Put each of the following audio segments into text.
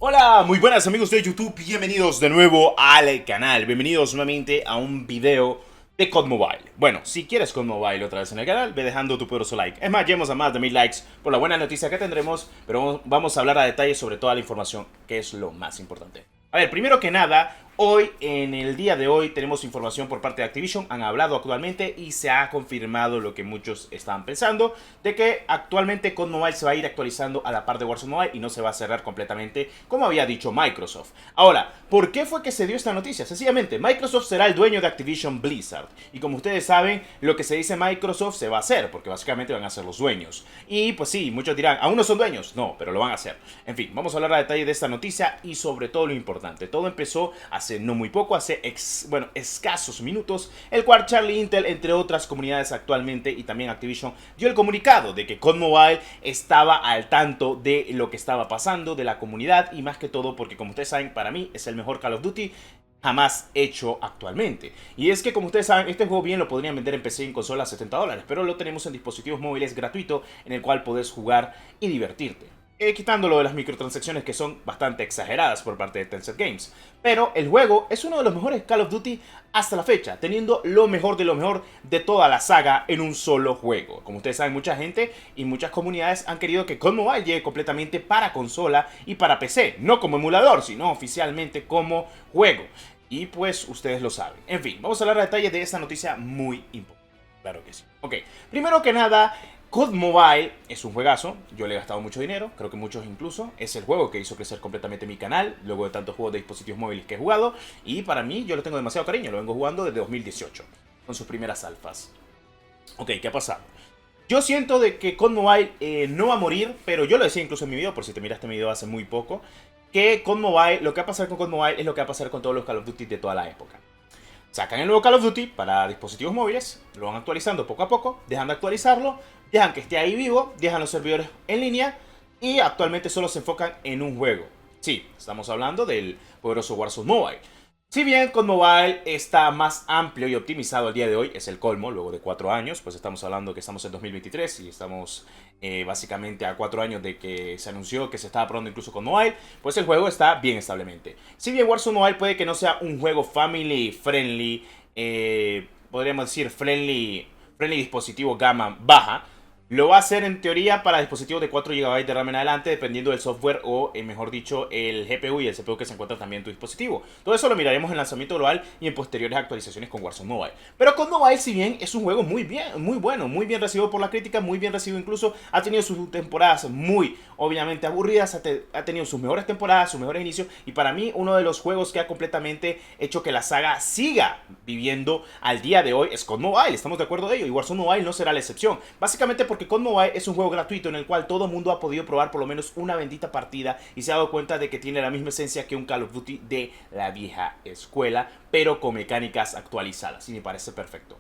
Hola, muy buenas amigos de YouTube, bienvenidos de nuevo al canal, bienvenidos nuevamente a un video de COD Mobile. Bueno, si quieres COD Mobile otra vez en el canal, ve dejando tu poderoso like. Es más, llegamos a más de 1000 likes por la buena noticia que tendremos, pero vamos a hablar a detalle sobre toda la información, que es lo más importante. A ver, primero que nada, hoy, en el día de hoy, tenemos información por parte de Activision. Han hablado actualmente y se ha confirmado lo que muchos estaban pensando, de que actualmente COD Mobile se va a ir actualizando a la par de Warzone Mobile y no se va a cerrar completamente, como había dicho Microsoft. Ahora, ¿por qué fue que se dio esta noticia? Sencillamente, Microsoft será el dueño de Activision Blizzard. Y como ustedes saben, lo que se dice Microsoft se va a hacer, porque básicamente van a ser los dueños. Y pues sí, muchos dirán, ¿aún no son dueños? No, pero lo van a hacer. En fin, vamos a hablar a detalle de esta noticia y sobre todo lo importante. Todo empezó hace no muy poco, hace escasos minutos, el cual Charlie Intel, entre otras comunidades actualmente, y también Activision, dio el comunicado de que COD Mobile estaba al tanto de lo que estaba pasando, de la comunidad, y más que todo porque, como ustedes saben, para mí es el mejor Call of Duty jamás hecho actualmente. Y es que, como ustedes saben, este juego bien lo podrían vender en PC y en consola a $70, pero lo tenemos en dispositivos móviles gratuito, en el cual podés jugar y divertirte. Quitándolo de las microtransacciones que son bastante exageradas por parte de Tencent Games. Pero el juego es uno de los mejores Call of Duty hasta la fecha, teniendo lo mejor de toda la saga en un solo juego. Como ustedes saben, mucha gente y muchas comunidades han querido que COD Mobile llegue completamente para consola y para PC. No como emulador, sino oficialmente como juego. Y pues ustedes lo saben. En fin, vamos a hablar a detalle de esta noticia muy importante. Claro que sí. Ok, primero que nada, COD Mobile es un juegazo, yo le he gastado mucho dinero, creo que muchos incluso. Es el juego que hizo crecer completamente mi canal, luego de tantos juegos de dispositivos móviles que he jugado. Y para mí, yo lo tengo demasiado cariño, lo vengo jugando desde 2018, con sus primeras alfas. Ok, ¿qué ha pasado? Yo siento de que COD Mobile no va a morir, pero yo lo decía incluso en mi video, por si te miraste mi video hace muy poco, que COD Mobile, lo que va a pasar con COD Mobile es lo que va a pasar con todos los Call of Duty de toda la época. Sacan el nuevo Call of Duty para dispositivos móviles, lo van actualizando poco a poco, dejan de actualizarlo, dejan que esté ahí vivo, dejan los servidores en línea y actualmente solo se enfocan en un juego. Sí, estamos hablando del poderoso Warzone Mobile. Si bien COD Mobile está más amplio y optimizado al día de hoy, es el colmo, luego de 4 años, pues estamos hablando que estamos en 2023 y estamos básicamente a 4 años de que se anunció que se estaba probando incluso con Mobile, pues el juego está bien establemente. Si bien Warzone Mobile puede que no sea un juego family friendly, podríamos decir friendly dispositivo gama baja, lo va a hacer en teoría para dispositivos de 4 GB de RAM en adelante, dependiendo del software o, mejor dicho, el GPU y el CPU que se encuentra también en tu dispositivo. Todo eso lo miraremos en lanzamiento global y en posteriores actualizaciones con Warzone Mobile. Pero con Mobile, si bien es un juego muy bueno, muy bien recibido por la crítica, muy bien recibido incluso, ha tenido sus temporadas muy, obviamente, aburridas, ha tenido sus mejores temporadas, sus mejores inicios, y para mí uno de los juegos que ha completamente hecho que la saga siga viviendo al día de hoy es COD Mobile. Estamos de acuerdo de ello, y Warzone Mobile no será la excepción. Básicamente porque COD Mobile es un juego gratuito en el cual todo el mundo ha podido probar por lo menos una bendita partida y se ha dado cuenta de que tiene la misma esencia que un Call of Duty de la vieja escuela, pero con mecánicas actualizadas, y me parece perfecto.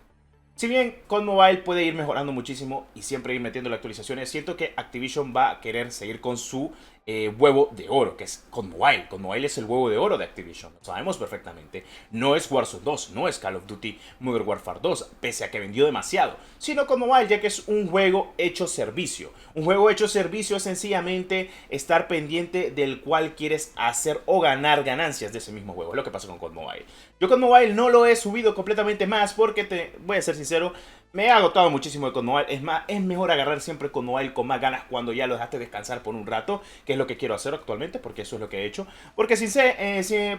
Si bien COD Mobile puede ir mejorando muchísimo y siempre ir metiendo las actualizaciones, siento que Activision va a querer seguir con su huevo de oro, que es COD Mobile. COD Mobile es el huevo de oro de Activision, lo sabemos perfectamente. No es Warzone 2, no es Call of Duty Modern Warfare 2, pese a que vendió demasiado, sino COD Mobile, ya que es un juego hecho servicio. Un juego hecho servicio es sencillamente estar pendiente del cual quieres hacer o ganar ganancias de ese mismo juego. Es lo que pasa con COD Mobile. Yo COD Mobile no lo he subido completamente más porque, voy a ser sincero, me he agotado muchísimo de COD Mobile. Es más, es mejor agarrar siempre COD Mobile con más ganas cuando ya lo dejaste descansar por un rato, que es lo que quiero hacer actualmente, porque eso es lo que he hecho. Porque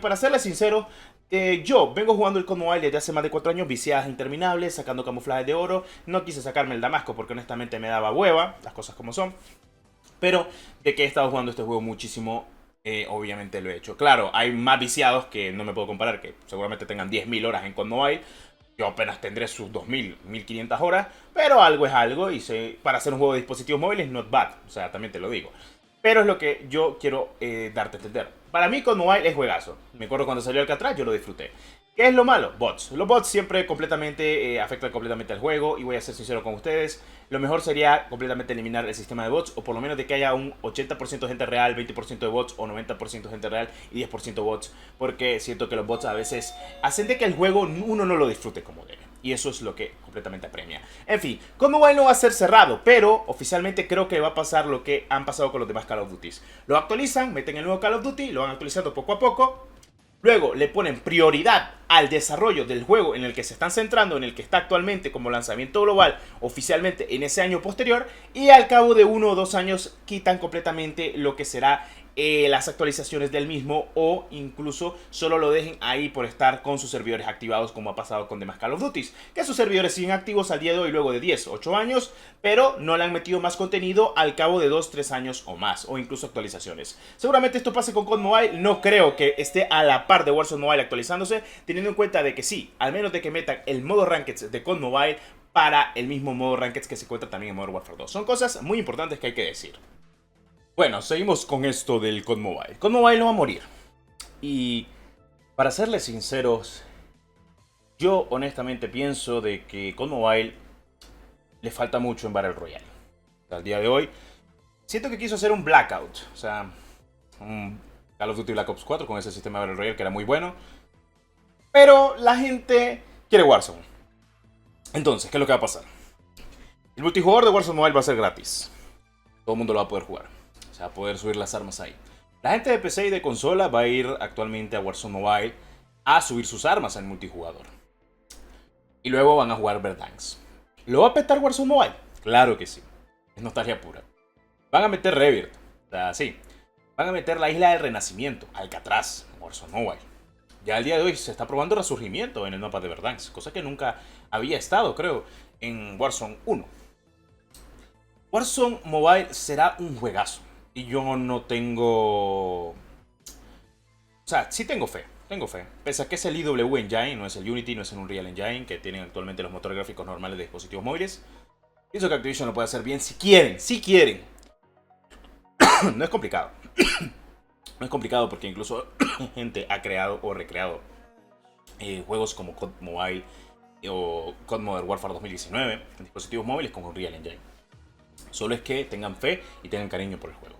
para serles sincero, yo vengo jugando el COD Mobile desde hace más de 4 años, viciadas interminables, sacando camuflajes de oro. No quise sacarme el Damasco porque honestamente me daba hueva, las cosas como son. Pero de que he estado jugando este juego muchísimo, obviamente lo he hecho. Claro, hay más viciados que no me puedo comparar, que seguramente tengan 10.000 horas en COD Mobile. Yo apenas tendré sus 2.000, 1.500 horas, pero algo es algo y para hacer un juego de dispositivos móviles, not bad, o sea, también te lo digo. Pero es lo que yo quiero darte a entender. Para mí COD Mobile es juegazo. Me acuerdo cuando salió Alcatraz, yo lo disfruté. ¿Qué es lo malo? Bots. Los bots siempre completamente afectan completamente al juego, y voy a ser sincero con ustedes. Lo mejor sería completamente eliminar el sistema de bots, o por lo menos de que haya un 80% de gente real, 20% de bots, o 90% de gente real y 10% bots, porque siento que los bots a veces hacen de que el juego uno no lo disfrute como debe. Y eso es lo que completamente apremia. En fin, COD Mobile no va a ser cerrado, pero oficialmente creo que va a pasar lo que han pasado con los demás Call of Duty. Lo actualizan, meten el nuevo Call of Duty, lo van actualizando poco a poco. Luego le ponen prioridad al desarrollo del juego en el que se están centrando, en el que está actualmente como lanzamiento global oficialmente en ese año posterior. Y al cabo de 1 o 2 años quitan completamente lo que será las actualizaciones del mismo, o incluso solo lo dejen ahí por estar con sus servidores activados, como ha pasado con demás Call of Duty, que sus servidores siguen activos al día de hoy luego de 10, 8 años, pero no le han metido más contenido al cabo de 2, 3 años o más, o incluso actualizaciones. Seguramente esto pase con COD Mobile, no creo que esté a la par de Warzone Mobile actualizándose, teniendo en cuenta de que sí, al menos de que metan el modo Ranked de COD Mobile para el mismo modo Ranked que se encuentra también en Modern Warfare 2. Son cosas muy importantes que hay que decir. Bueno, seguimos con esto del COD Mobile. COD Mobile no va a morir. Y para serles sinceros, yo honestamente pienso de que COD Mobile le falta mucho en Battle Royale. Al día de hoy, siento que quiso hacer un Blackout. O sea, un Call of Duty Black Ops 4 con ese sistema de Battle Royale que era muy bueno. Pero la gente quiere Warzone. Entonces, ¿qué es lo que va a pasar? El multijugador de Warzone Mobile va a ser gratis. Todo el mundo lo va a poder jugar. O sea, poder subir las armas ahí. La gente de PC y de consola va a ir actualmente a Warzone Mobile a subir sus armas en multijugador. Y luego van a jugar Verdansk. ¿Lo va a petar Warzone Mobile? Claro que sí. Es nostalgia pura. Van a meter Rebirth. O sea, sí. Van a meter la Isla del Renacimiento, Alcatraz, en Warzone Mobile. Ya al día de hoy se está probando resurgimiento en el mapa de Verdansk. Cosa que nunca había estado, creo, en Warzone 1. Warzone Mobile será un juegazo. Y yo no tengo... O sea, sí tengo fe. Tengo fe. Pese a que es el IW Engine, no es el Unity, no es el Unreal Engine, que tienen actualmente los motores gráficos normales de dispositivos móviles. Pienso que Activision lo puede hacer bien si quieren. Si quieren. No es complicado. No es complicado porque incluso gente ha creado o recreado juegos como COD Mobile o COD Modern Warfare 2019 en dispositivos móviles con Unreal Engine. Solo es que tengan fe y tengan cariño por el juego.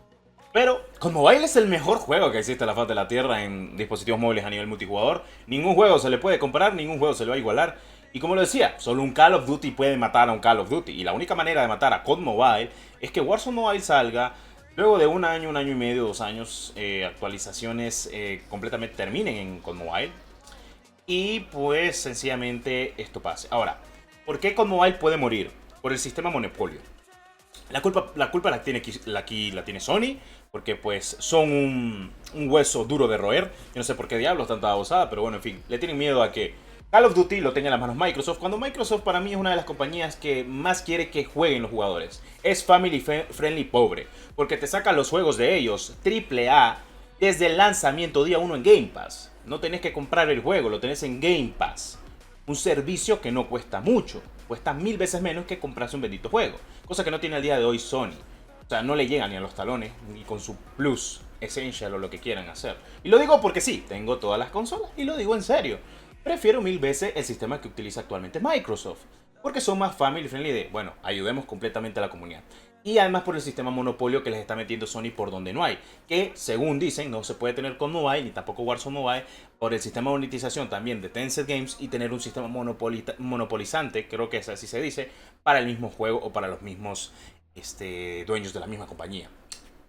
Pero COD Mobile es el mejor juego que existe en la faz de la Tierra en dispositivos móviles a nivel multijugador. Ningún juego se le puede comparar, ningún juego se le va a igualar. Y como lo decía, solo un Call of Duty puede matar a un Call of Duty. Y la única manera de matar a COD Mobile es que Warzone Mobile salga, luego de un año y medio, 2 años, actualizaciones completamente terminen en COD Mobile. Y pues sencillamente esto pase. Ahora, ¿por qué COD Mobile puede morir? Por el sistema monopolio. La culpa la tiene Sony, porque pues son un hueso duro de roer. Yo no sé por qué diablos tanta osada, pero bueno, en fin, le tienen miedo a que Call of Duty lo tenga en las manos Microsoft, cuando Microsoft para mí es una de las compañías que más quiere que jueguen los jugadores. Es family friendly pobre, porque te sacan los juegos de ellos, AAA, desde el lanzamiento día 1 en Game Pass. No tenés que comprar el juego, lo tenés en Game Pass. Un servicio que no cuesta mucho, cuesta 1000 veces menos que comprarse un bendito juego. Cosa que no tiene al día de hoy Sony. O sea, no le llega ni a los talones, ni con su Plus, Essential o lo que quieran hacer. Y lo digo porque sí, tengo todas las consolas y lo digo en serio. Prefiero 1000 veces el sistema que utiliza actualmente Microsoft. Porque son más family friendly de, bueno, ayudemos completamente a la comunidad. Y además por el sistema monopolio que les está metiendo Sony por donde no hay. Que según dicen no se puede tener con Mobile ni tampoco Warzone Mobile por el sistema de monetización también de Tencent Games y tener un sistema monopolizante, creo que es así se dice, para el mismo juego o para los mismos dueños de la misma compañía.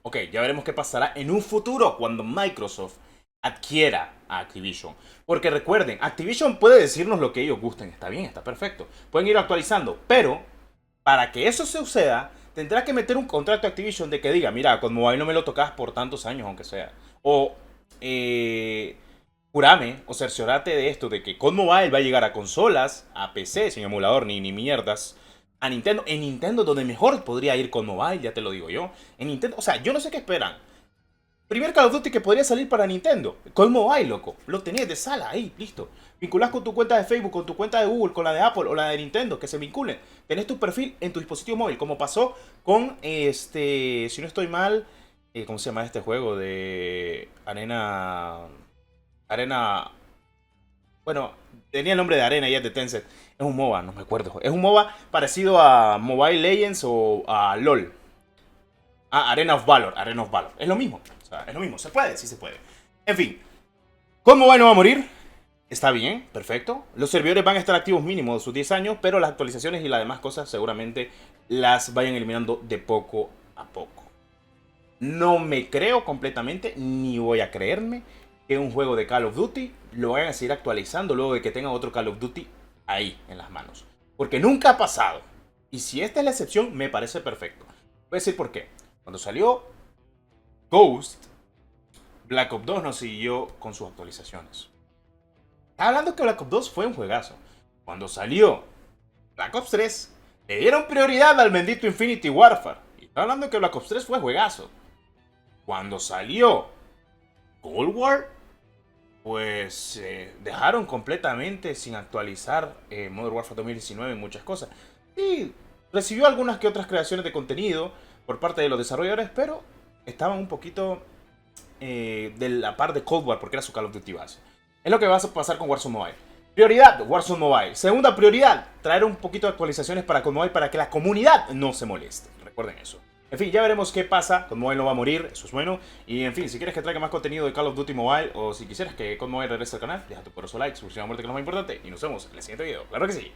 Ok, ya veremos qué pasará en un futuro cuando Microsoft adquiera a Activision. Porque recuerden, Activision puede decirnos lo que ellos gusten, está bien, está perfecto. Pueden ir actualizando, pero para que eso suceda, tendrá que meter un contrato a Activision de que diga, mira, con Mobile no me lo tocas por tantos años, aunque sea. O jurame o cerciorate de esto, de que COD Mobile va a llegar a consolas, a PC, sin emulador ni mierdas, a Nintendo. En Nintendo donde mejor podría ir COD Mobile, ya te lo digo yo. En Nintendo, o sea, yo no sé qué esperan. Primer Call of Duty que podría salir para Nintendo. COD Mobile, loco. Lo tenés de sala ahí, listo. Vinculás con tu cuenta de Facebook, con tu cuenta de Google, con la de Apple o la de Nintendo, que se vinculen. Tenés tu perfil en tu dispositivo móvil, como pasó con si no estoy mal, ¿cómo se llama este juego? De Arena. Bueno, tenía el nombre de Arena y es de Tencent. Es un MOBA, no me acuerdo. Es un MOBA parecido a Mobile Legends o a LOL. Ah, Arena of Valor. Arena of Valor. Es lo mismo. O sea, es lo mismo. Se puede, sí se puede. En fin. COD Mobile no va a morir. Está bien, perfecto. Los servidores van a estar activos mínimo sus 10 años, pero las actualizaciones y las demás cosas seguramente las vayan eliminando de poco a poco. No me creo completamente, ni voy a creerme que un juego de Call of Duty lo vayan a seguir actualizando luego de que tengan otro Call of Duty ahí en las manos. Porque nunca ha pasado. Y si esta es la excepción, me parece perfecto. Voy a decir por qué. Cuando salió Ghost, Black Ops 2 no siguió con sus actualizaciones. Estaba hablando que Black Ops 2 fue un juegazo. Cuando salió Black Ops 3, le dieron prioridad al bendito Infinity Warfare. Y estaba hablando que Black Ops 3 fue juegazo. Cuando salió Cold War, pues dejaron completamente sin actualizar Modern Warfare 2019 en muchas cosas. Y recibió algunas que otras creaciones de contenido por parte de los desarrolladores, pero estaban un poquito de la par de Cold War porque era su Call of Duty base. Es lo que va a pasar con Warzone Mobile. Prioridad, Warzone Mobile. Segunda prioridad, traer un poquito de actualizaciones para Call Mobile para que la comunidad no se moleste. Recuerden eso. En fin, ya veremos qué pasa. COD Mobile no va a morir, eso es bueno. Y en fin, si quieres que traiga más contenido de Call of Duty Mobile o si quisieras que COD Mobile regrese al canal, deja tu poderoso like, suscríbete a muerte que es lo más importante. Y nos vemos en el siguiente video. Claro que sí.